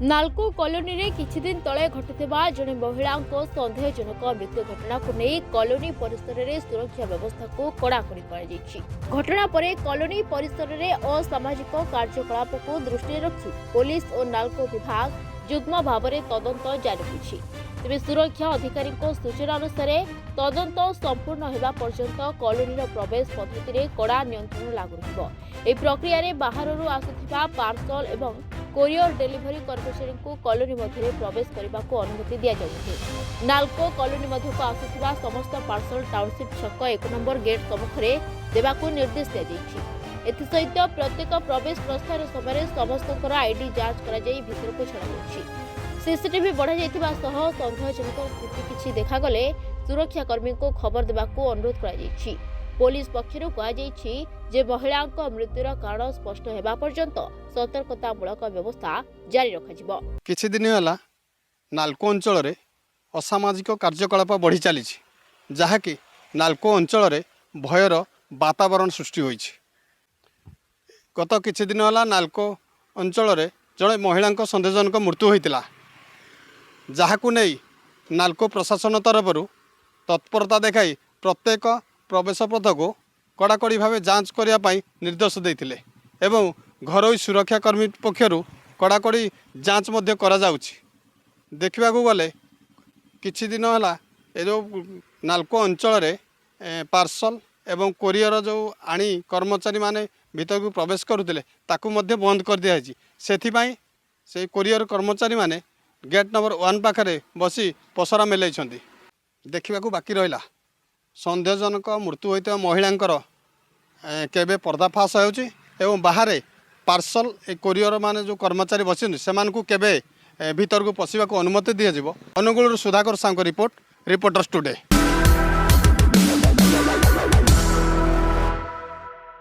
NALCO colony रे किछि दिन तले घटिथिबा जणे महिलांको संदेहजनक मृत्यु घटना को नै कॉलोनी परिसर रे सुरक्षा व्यवस्था को कड़ाकड़ी करा जायछि। घटना परे कॉलोनी परिसर रे असामाजिक कार्यकलाप को दृष्टि रखी पुलिस और नालको विभाग युग्म भाव में तदंत जारी रखिछि। तेबे सुरक्षा अधिकारी सूचना अनुसार तदंत संपूर्ण होगा पर्यंत कॉलोनी प्रवेश पद्धति रे कड़ा नियंत्रण लागू रहिबो। एही प्रक्रिया रे बाहररू आसुथिबा पार्सल एवं कोरियर डेलीवरी कर्मचारी को कॉलोनी मध्य प्रवेश करने को अनुमति दि जाउछि। नालको कॉलोनी मध्य को आसुथिबा समस्त पार्सल टाउनशिप छक 1 नंबर गेट सम्मुखरे देबाको निर्देश दिया जाइछि। एथिसहित प्रत्येक प्रवेश प्रस्थान समय समस्त आईडी जांच करा जाई भितर को छड़ा जाइछि। सीसीटीवी बढ़ा जाइथिबा सह संदेहजनक स्थिति किछि देखागले सुरक्षाकर्मी को खबर देबाको अनुरोध करा जाइछि। पुलिस पक्षर कहुछि जे महिला मृत्युर कारण स्पष्ट होगा पर्यंत सतर्कतामूलक व्यवस्था जारी रखा। किछि दिन होला नालको अंचल रे असामाजिक कार्यकलाप बढ़ी चली जहाँकि नालको अंचल रे भयर वातावरण सृष्टि होइछि। गत किछि दिन होला नालको अंचल रे जड़े महिला संदेहजनक मृत्यु होइतिला जहाकु नहीं नालको प्रशासन तरफ तत्परता देखाई प्रत्येक प्रवेश पथ को कड़ाकड़ी भाव जांच करने निर्देश देते एवं घरोई सुरक्षाकर्मी पक्षर कड़ाकड़ी जांच करा जाउछि। देखा गले किछि दिन है ये जो नालको अंचल रे पार्सल एवं कोरियर जो आनी कर्मचारी माने भीतर को प्रवेश करुले ताकू मध्य बंद कर दिया सेथिपाई से कोरियर कर्मचारी माने गेट नंबर 1 पाखे बसी पसरा मेलैछंती। देखा बाकी रहा संदेहजनक मृत्यु होता महिलांकर केबे पर्दाफाश होउछि एवं बाहर पार्सल कोरियर माने जो कर्मचारी बसी से केबे भीतर को पशिबा को अनुमति दिया। Angul Sudhakar Sahu report reporters today.